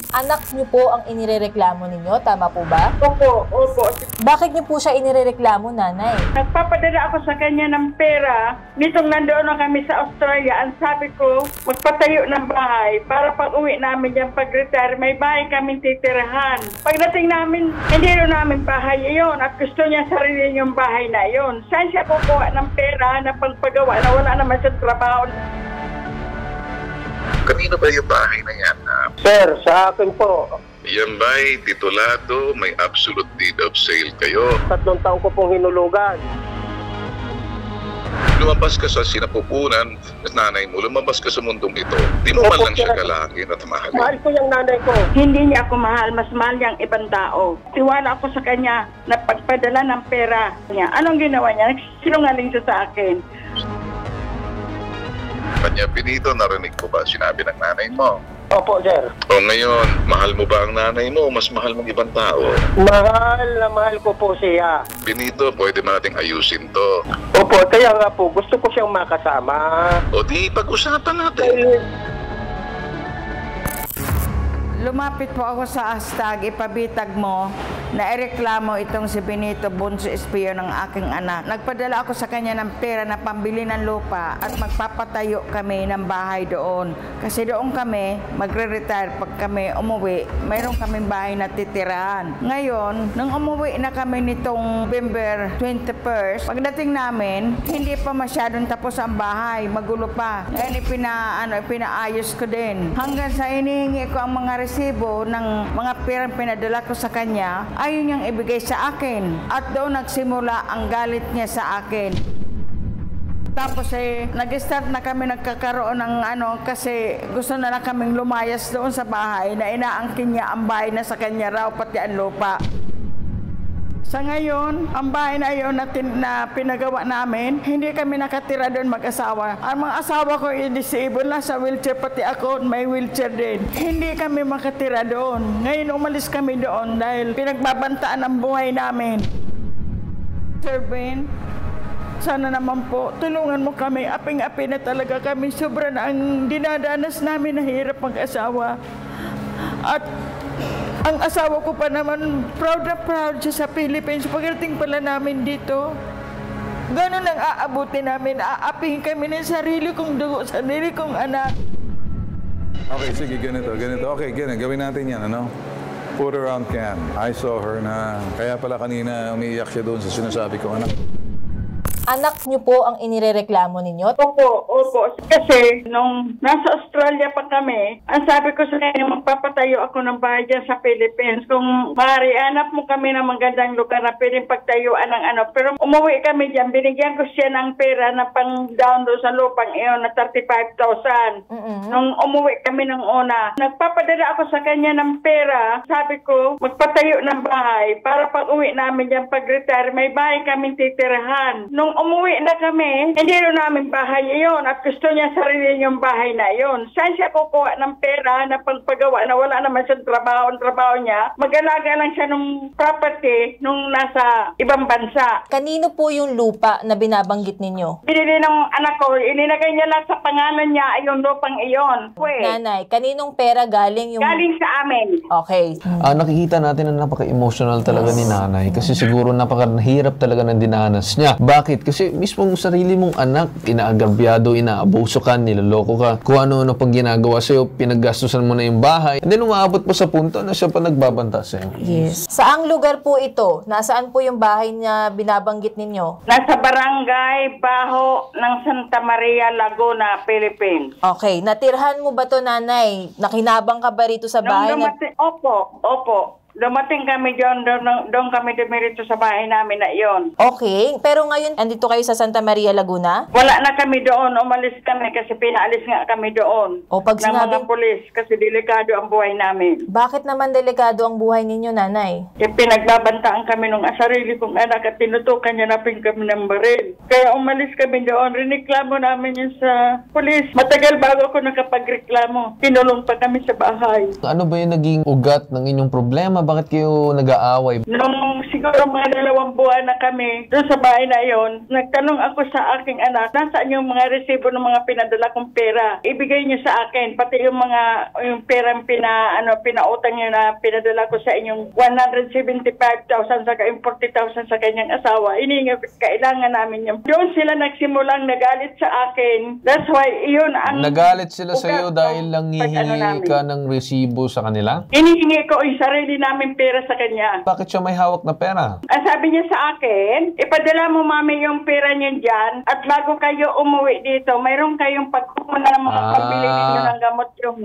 Anak niyo po ang inirereklamo ninyo, tama po ba? Opo, opo. Bakit niyo po siya inirereklamo, nanay? Nagpapadala ako sa kanya ng pera. Nitong nandoon na kami sa Australia, ang sabi ko, magpatayo ng bahay para pag uwi namin dyan, pag-retire, may bahay kaming titirahan. Pagdating namin, hindi rin namin bahay iyon at gusto niya sarili yung bahay na iyon. Saan siya kukuha ng pera na pagpagawa na wala naman sa trabaho? Kanino ba yung bahay na yan? Sir, sa akin po. Yan ba'y titulado, may absolute deed of sale kayo? 3 taon ko pong hinulugan. Lumabas ka sa sinapupunan at nanay mo, lumabas ka sa mundong ito. Di mo man lang siya galangin at mahalin. Mahal ko yung nanay ko. Hindi niya ako mahal, mas mahal niya ang ibang tao. Tiwala ako sa kanya na pagpadala ng pera niya. Anong ginawa niya? Sinungaling siya sa akin. Kanya Benito, narinig ko ba sinabi ng nanay mo? Opo, sir. O ngayon, mahal mo ba ang nanay mo o mas mahal mong ibang tao? Mahal na mahal ko po siya. Benito, pwede nating ayusin to. Opo, kaya nga po, gusto ko siyang makasama. O di, pag-usapan natin. Lumapit po ako sa hashtag, ipabitag mo na ireklamo itong si Benito Bunso Espio ng aking anak. Nagpadala ako sa kanya ng pera na pambili ng lupa at magpapatayo kami ng bahay doon. Kasi doon kami magre-retire pag kami umuwi, mayroon kaming bahay na titirahan. Ngayon, nung umuwi na kami nitong November 21st, pagdating namin, hindi pa masyadong tapos ang bahay, magulo pa. Ngayon, pinaayos ko din. Hanggang sa inihingi ko ang mga resibo ng mga perang pinadala ko sa kanya, ayaw niyang ibigay sa akin. At doon nagsimula ang galit niya sa akin. Tapos nag-start na kami nagkakaroon ng kasi gusto na lang kaming lumayas doon sa bahay na inaangkin niya ang bahay na sa kanya raw, pati ang lupa. Sa ngayon, ang bahay na iyon na pinagawa namin, hindi kami nakatira doon mag-asawa. Ang mga asawa ko i-disable, nasa wheelchair, pati ako may wheelchair din. Hindi kami makatira doon. Ngayon, umalis kami doon dahil pinagbabantaan ang buhay namin. Sir Ben, sana naman po, tulungan mo kami. Aping-api na talaga kami. Sobra na ang dinadanas namin na hirap mag-asawa. At ang asawa ko pa naman, proud na proud siya sa Philippines. Pagdating pala namin dito, gano'n ang aabuti namin. Aapihin kami ng sarili kong dugo, sarili kong anak. Okay, sige, ganito. Okay, gawin natin yan, Put her on cam. I saw her na, kaya pala kanina umiiyak siya doon sa sinasabi ko, anak. Anak niyo po ang inirereklamo ninyo? Opo, opo. Kasi nung nasa Australia pa kami, ang sabi ko sa kanya, magpapatayo ako ng bahay dyan sa Philippines. Kung maaari, hanap mo kami ng magandang lugar na pwedeng pagtayuan ng Pero umuwi kami dyan, binigyan ko siya ng pera na pang down doon sa lupang iyon na 35,000. Nung umuwi kami ng una, nagpapadala ako sa kanya ng pera. Sabi ko, magpatayo ng bahay para pag uwi namin dyan, pag-retire, may bahay kaming titirahan. Nung umuwi na kami, hindi rin namin bahay iyon at gusto niya sarili yung bahay na iyon. Saan siya kukuha ng pera na pagpagawa na wala naman siyang trabaho niya? Mag-alaga lang siya ng property nung nasa ibang bansa. Kanino po yung lupa na binabanggit ninyo? Binili ng anak ko, ininagay niya lang sa pangalan niya yung lupang iyon. Nanay, kaninong pera galing yung... Galing sa amin. Okay. Nakikita natin na napaka-emotional talaga ni nanay kasi siguro napaka-hirap talaga ng dinanas niya. Bakit? Kasi mismo sarili mong anak, inaagabyado, inaabuso ka, niloloko ka. Kung ano-ano pang ginagawa sa'yo, pinaggastusan mo na yung bahay. And then umaabot pa sa punto na siya pa nagbabanta sa'yo. Yes. Saang lugar po ito? Nasaan po yung bahay na binabanggit ninyo? Nasa Barangay Baho ng Santa Maria, Laguna, Philippines. Okay. Natirhan mo ba to, nanay? Nakinabang ka ba rito sa bahay? Opo. Dumating kami doon kami dumirito sa bahay namin na iyon. Okay, pero ngayon, andito kayo sa Santa Maria, Laguna? Wala na kami doon, umalis kami kasi pinaalis nga kami doon. O pag ng mga pulis kasi delikado ang buhay namin. Bakit naman delikado ang buhay ninyo, nanay? Pinagbabantaan kami nung sarili kong anak at tinutukan niya na kami ng baril. Kaya umalis kami doon, riniklamo namin yun sa pulis. Matagal bago ako nakapagreklamo, tinulong pa kami sa bahay. Ano ba yung naging ugat ng inyong problema? Bakit kayo nag-aaway? Nung siguro mga 2 buwan na kami doon sa bahay na yon, nagtanong ako sa aking anak, nasaan yung mga resibo ng mga pinadala kong pera? Ibigay niyo sa akin, pati yung perang pinautang niyo na pinadala ko sa inyong 175,000 saka 40,000 sa kanyang asawa. Kailangan namin yun. Doon sila nagsimulang nagalit sa akin. That's why yun ang... Nagalit sila sa iyo dahil lang hihingi ka ng resibo sa kanila? Hinihingi ko yung sarili namin pera sa kanya. Bakit siya may hawak na pera? Ang sabi niya sa akin, ipadala mo mami yung pera niyo dyan at bago kayo umuwi dito, mayroon kayong pagkukunan ng mga pambili ninyo ng gamot yung...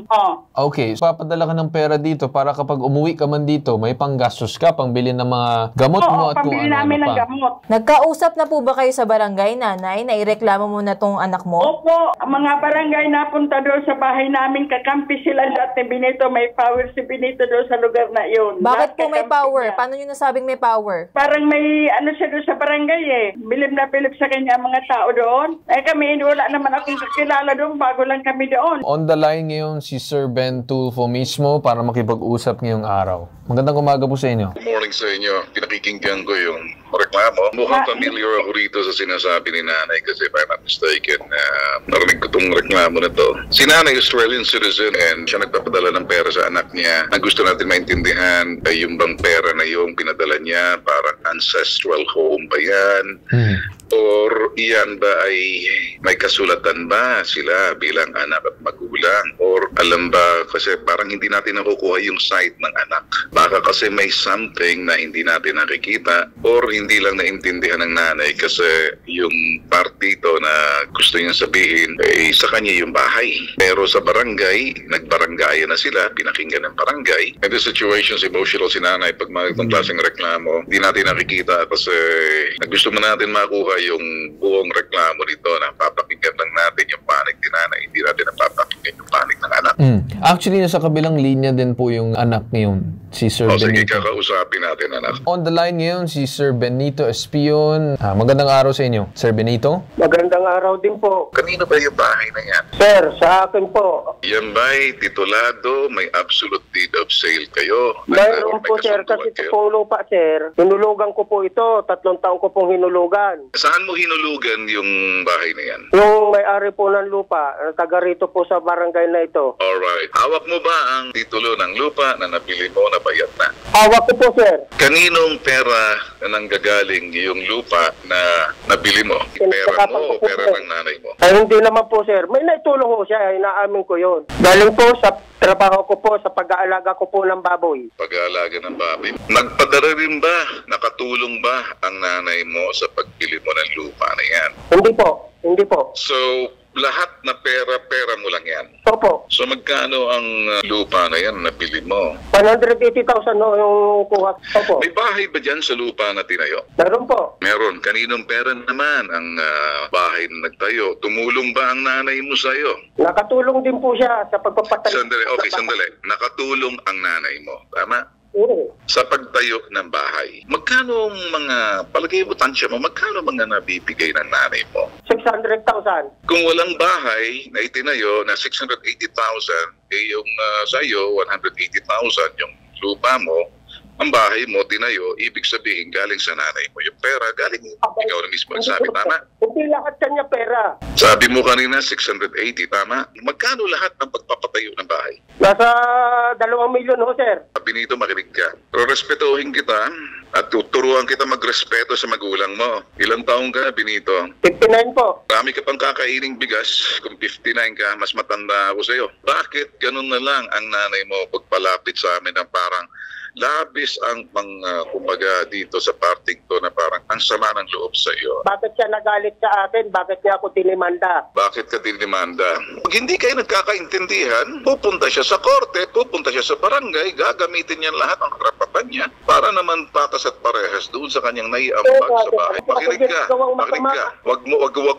Okay, so papadala ka ng pera dito para kapag umuwi ka man dito, may panggastos ka, pangbili ng mga gamot mo at kung pambili ano-ano namin ng pa. gamot. Nagkausap na po ba kayo sa barangay, nanay, na ireklamo mo na tong anak mo? Opo, ang mga barangay napunta doon sa bahay namin, kakampi sila lahat ni Benito, may power si Benito doon sa lugar na yun. Bakit Lahat po may kakampi power? niya. Paano nyo nasabing may power? Parang may siya doon sa barangay Bilib na bilib sa kanya ang mga tao doon. Kami, wala naman akong kakilala doon, bago lang kami doon. On the line ngayon si Sir Ben Tulfo mismo para makipag-usap ngayong araw. Magandang umaga po sa inyo. Good morning sa inyo. Pinakikinggan ko yung reklamo. Mukhang familiar ako rito sa sinasabi ni nanay kasi if I'm not mistaken, narinig ko itong reklamo na to. Si nanay, Australian citizen, and siya nagpapadala ng pera sa anak niya. Ang gusto natin maintindihan ay yung bang pera na yung pinadala niya, parang ancestral home ba yan? Or iyan ba ay may kasulatan ba sila bilang anak at magulang? Or alam ba, kasi parang hindi natin nakukuha yung side ng anak. Baka kasi may something na hindi natin nakikita or hindi lang naintindihan ng nanay kasi yung part dito na gusto niyang sabihin ay sa kanya yung bahay. Pero sa barangay, nagbaranggayan na sila, pinakinggan ng barangay. And the situation is emotional si nanay pag mga itong klaseng reklamo. Hindi natin nakikita kasi gusto mo natin makuha yung buong reklamo nito na papakinggan lang natin yung panig ni nanay. Hindi natin napapakinggan yung panig ng anak. Actually, nasa kabilang linya din po yung anak ngayon, si Sir Sige, Benito. kakausapin natin, anak. On the line ngayon, si Sir Benito Espion. Magandang araw sa inyo, Sir Benito. Magandang araw din po. Kanino ba yung bahay na yan? Sir, sa akin po. Yan ba'y titulado? May absolute deed of sale kayo? Mayroon May po, sir, kasunduan kasi ito kayo? pong lupa, sir. Hinulugan ko po ito. 3 taon ko pong hinulugan. Saan mo hinulugan yung bahay na yan? Yung may-ari po ng lupa, taga rito po sa barangay na ito. Alright. Hawak mo ba ang titulo ng lupa na nabili mo na bayad na? Hawak ko po, sir. Kaninong pera na nanggagaling yung lupa na nabili mo? Pera mo o pera ng nanay mo? Ay, hindi naman po, sir. May naitulong ko siya. Inaamin ko yun. Galing po sa trabaho ko po, sa pag-aalaga ko po ng baboy. Pag-aalaga ng baboy. Nagpadala rin ba, nakatulong ba ang nanay mo sa pagbili mo ng lupa na yan? Hindi po. Hindi po. So, lahat na pera mo lang yan. Opo. So, magkano ang lupa na yan na bili mo? 180,000 no, yung kuha. Opo. May bahay ba dyan sa lupa na tinayo? Meron po. Meron. Kaninong pera naman ang bahay na nagtayo? Tumulong ba ang nanay mo sa'yo? Nakatulong din po siya sa pagpapatay. Sandali. Nakatulong ang nanay mo. Tama? Oo. Sa pagtayo ng bahay. Magkano ang mga, palagay mo, tansya mo, magkano mga nabibigay ng nanay mo? 600,000. Kung walang bahay na itinayo na 680,000, yung sa'yo, 180,000 yung lupa mo, ang bahay mo, tinayo, ibig sabihin, galing sa nanay mo. Yung pera, galing ikaw na mismo nagsabi, tama? Hindi lahat kanya pera. Sabi mo kanina, 680, tama? Magkano lahat ng pagpapatayo ng bahay? Nasa 2 milyon ho, sir. Sabi nito, makinig ka. Pero respetuhin kita at tuturuan kita magrespeto sa magulang mo. Ilang taong ka, Benito? 59 po. Marami ka pang kakaining bigas. Kung 59 ka, mas matanda ako sa'yo. Bakit ganun na lang ang nanay mo pagpalapit sa amin na parang labis ang kumbaga dito sa parting to na parang ang sama ng loob sa iyo? Bakit siya nagalit sa akin? Bakit niya ako tinimanda? Bakit ka dinimanda? Pag hindi kayo nagkakaintindihan, pupunta siya sa korte, pupunta siya sa barangay, gagamitin niya lahat ng karapatan niya para naman patas at parehas doon sa kanyang naiambag sa bahay. Makinig ka. Wag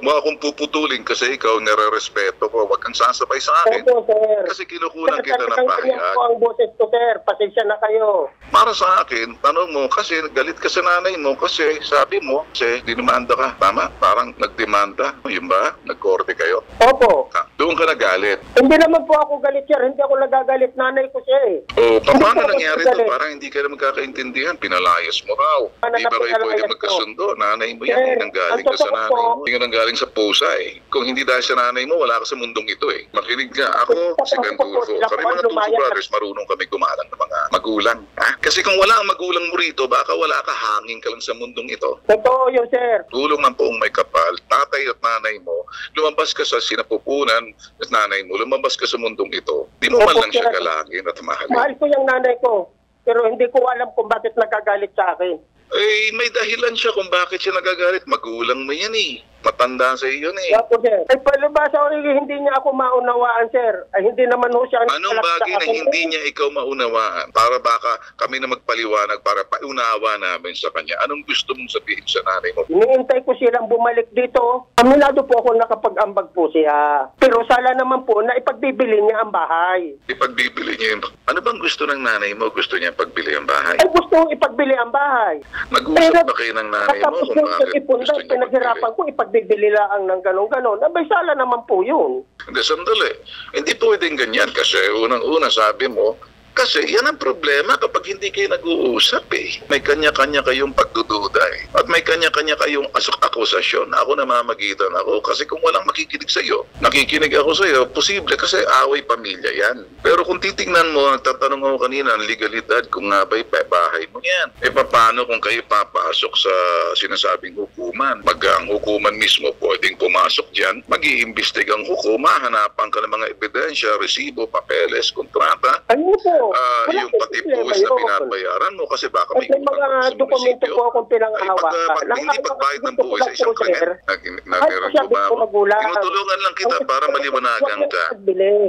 mo akong puputulin kasi ikaw nire-respeto ko. Wag kang sasabay sa akin. Opo, sir. Kasi kinukunan kita ng bahay. Sir, ang boses ko, sir. Pasensya na kayo. Opo. Para sa akin, tanong mo, kasi galit ka sa nanay mo, kasi sabi mo, kasi dinimanda ka. Tama? Parang nagdemanda. Yun ba? Nagkorte kayo? Opo. Doon ka nagalit. Hindi naman po ako galit, sir. Hindi ako nagagalit. Nanay ko siya eh. O, paano Hindi nangyari ako to? galit. Parang hindi ka na magkakaintindihan. Pinalayas mo raw. Ano Hindi ba na kayo pwede pinalayas magkasundo? Nanay mo yan. Sir, Hindi nanggaling ang ka sa totoo nanay po. mo. Hindi ka nanggaling sa pusa eh. Kung hindi dahil sa nanay mo, wala ka sa mundong ito eh. Makinig ka. Ako, si Gandulfo. Kami mga Tulfo Brothers, marunong kami gumalang ng mga magulang. Ha? Kasi kung wala ang magulang mo rito, baka wala ka, hangin ka lang sa mundong ito. Totoo yun, sir. Tulong ng poong may kapal, tatay at nanay mo, lumabas ka sa sinapupunan at nanay mo, lumabas ka sa mundong ito. Di mo man lang siya galangin at mahalin. Mahal ko yung nanay ko. Pero hindi ko alam kung bakit nagagalit sa akin. Eh, may dahilan siya kung bakit siya nagagalit. Magulang mo yan eh. Matanda sa iyo eh. Opo, sir. Ay, palabasa ko hindi niya ako maunawaan, sir. Ay, hindi naman ho siya. Anong bagay na hindi niya ikaw maunawaan? Para baka kami na magpaliwanag para paunawa namin sa kanya. Anong gusto mong sabihin sa nanay mo? Iniintay ko silang bumalik dito. Aminado po ako nakapag-ambag po siya. Pero sala naman po na ipagbibili niya ang bahay. Ipagbibili niya yung... Ano bang gusto ng nanay mo? Gusto niya pagbili ang bahay? Ay, gusto kong ipagbili ang bahay. Nag-usap ba kayo ng nanay mo Tapos kung yung bakit ipon gusto na niya pinaghirapan pagbili? ko, ipagbibili lang ng ganon-ganon. Abay, sala naman po yun. Hindi, sandali. Hindi pwedeng ganyan kasi unang-una sabi mo, kasi yan ang problema kapag hindi kayo nag-uusap eh. May kanya-kanya kayong pagdududa eh. At may kanya-kanya kayong akusasyon. Ako namamagitan ako kasi kung walang makikinig sa iyo, nakikinig ako sa iyo, posible kasi away pamilya yan. Pero kung titingnan mo, nagtatanong ako kanina, ang legalidad kung nga ba'y bahay mo yan. E paano kung kayo papasok sa sinasabing hukuman? Ang hukuman mismo pwedeng pumasok dyan, mag-iimbestigang hukuma, hanapan ka ng mga ebidensya, resibo, papeles, kontrata. Ano po? Yung pati buwis na binabayaran mo kasi baka may mga dokumento po akong pinang-awa. Hindi pagbayad ng buwis sa isang kanya na meron ko ba? Tinutulungan lang kita para maliwanagan ka.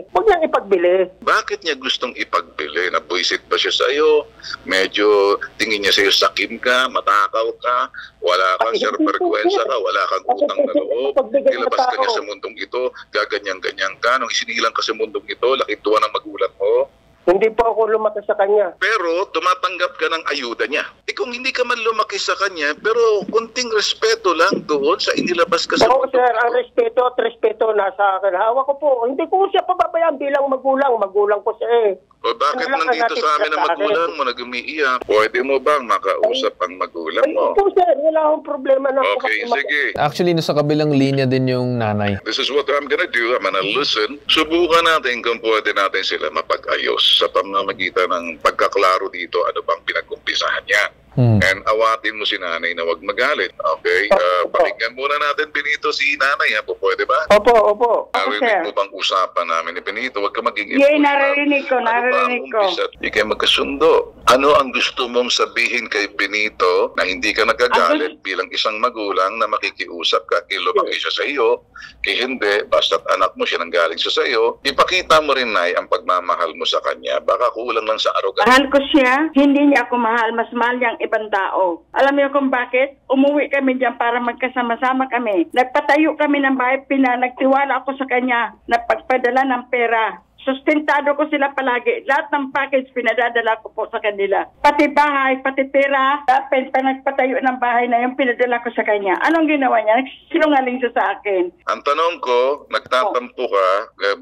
Huwag niyang ipagbili. Bakit niya gustong ipagbili? Nabuisit ba siya sa'yo? Medyo tingin niya sa'yo sakim ka, matakaw ka, wala kang serperkwensya ka, wala kang utang na loob, ilabas ka niya sa mundong ito, gaganyan-ganyan ka, nung isinilang ka sa mundong ito, laking tuwa ng magulang mo. Hindi po ako lumaki sa kanya. Pero tumatanggap ka ng ayuda niya. Kung hindi ka man lumaki sa kanya, pero kunting respeto lang doon sa inilabas ka sa Oo, sir, ang respeto at respeto nasa akin. Hawak ko po. Hindi ko siya pababayaan bilang magulang. Magulang ko siya eh. O bakit nandito sa amin ang magulang mo nag-umiiyak? Pwede mo bang makausap ang magulang mo? Ito, sir, wala akong problema na Okay, sige. Actually, nasa kabilang linya din yung nanay. This is what I'm gonna do. I'm gonna listen. Subukan natin kung pwede natin sila mapag-ayos sa pamamagitan ng pagkaklaro dito ano bang pinag-umpisahan niya. And awatin mo si nanay na huwag magalit. Okay? Pakinggan muna natin, Benito, si nanay. Po, pwede ba? Opo, opo. Narinig mo bang usapan namin ni Benito? Huwag ka maging Yay, narinig ko, narinig ko. Hindi kayo magkasundo. Ano ang gusto mong sabihin kay Benito na hindi ka nagagalit bilang isang magulang na makikiusap ka, kay lumaki siya sa iyo, kay hindi, basta't anak mo siya nanggaling siya sa iyo, ipakita mo rin, Nay, ang pagmamahal mo sa kanya. Baka kulang lang sa arogan. Mahal ko siya, hindi niya ako mahal, mas mahal niyang ibang tao. Alam niyo kung bakit? Umuwi kami diyan para magkasama-sama kami. Nagpatayo kami ng bahay, nagtiwala ako sa kanya na pagpadala ng pera. Sustentado ko sila palagi. Lahat ng package pinadadala ko po sa kanila. Pati bahay, pati pera. Dapat pa nagpatayo ng bahay na yung pinadala ko sa kanya. Anong ginawa niya? Sinungaling siya sa akin. Ang tanong ko, nagtatampo ka,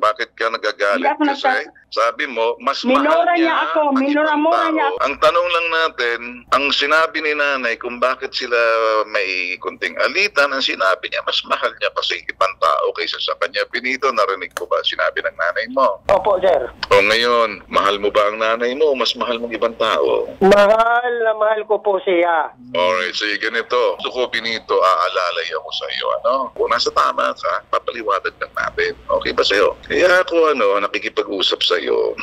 bakit ka nagagalit? Kasi sabi mo, mas mahal niya ako. Minura niya ako. Ang tanong lang natin, ang sinabi ni nanay kung bakit sila may kunting alitan, ang sinabi niya, mas mahal niya kasi ibang tao kaysa sa kanya. Benito, narinig ko ba sinabi ng nanay mo? Opo, sir. O ngayon, mahal mo ba ang nanay mo o mas mahal mong ibang tao? Mahal na mahal ko po siya. Alright, sige, ganito. Gusto ko, Benito, aalalay ako sa iyo. Ano? Kung nasa tama ka, papaliwanag lang natin. Okay ba sa'yo? Kaya ako, nakikipag-usap sa'yo.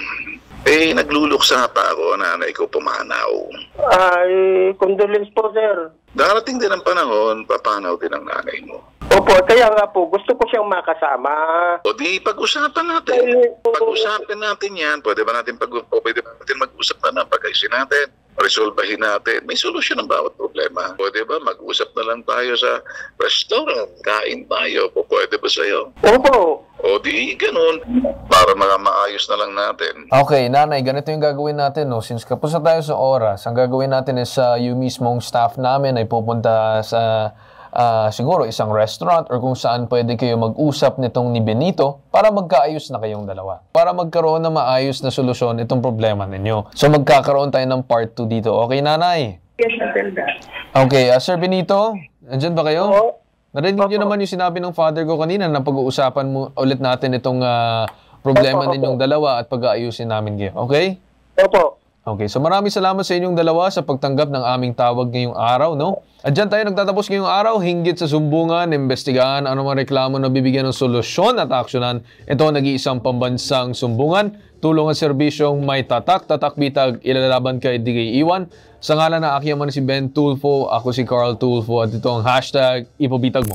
Nagluluksa pa ako, nanay ko pumanaw. Ay, condolence po, sir. Darating din ang panahon, papanaw din ang nanay mo. Opo, kaya nga po, gusto ko siyang makasama. O di, pag-usapan natin. Pag-usapan natin yan. Pwede ba natin mag-usap na pag-ayusin natin? Resolbahin natin. May solusyon ng bawat problema. Pwede ba mag-usap na lang tayo sa restaurant? Kain tayo. Pwede ba sa'yo? Opo, O di ganun, para maayos na lang natin. Okay, nanay, ganito yung gagawin natin, no? Since kapos na tayo sa oras, ang gagawin natin is yung mismong staff namin ay pupunta sa siguro isang restaurant or kung saan pwede kayo mag-usap nitong ni Benito para magkaayos na kayong dalawa. Para magkaroon na maayos na solusyon itong problema ninyo. So magkakaroon tayo ng part 2 dito. Okay, nanay? Yes, Matilda. Okay, Sir Benito, andyan ba kayo? Oo. Narinig niyo naman yung sinabi ng father ko kanina na pag-uusapan mo ulit natin itong problema ninyong dalawa at pag-aayusin namin kayo. Okay? Opo. Okay, so maraming salamat sa inyong dalawa sa pagtanggap ng aming tawag ngayong araw, no? At dyan tayo nagtatapos ngayong araw, hinggit sa sumbungan, imbestigahan, anumang reklamo na bibigyan ng solusyon at aksyonan. Ito ang nag-iisang pambansang sumbungan, tulong at serbisyong may tatak, bitag, ilalaban ka, di kayo iwan. Sa ngalan na aking man si Ben Tulfo, ako si Carl Tulfo at ito ang hashtag ipabitag mo.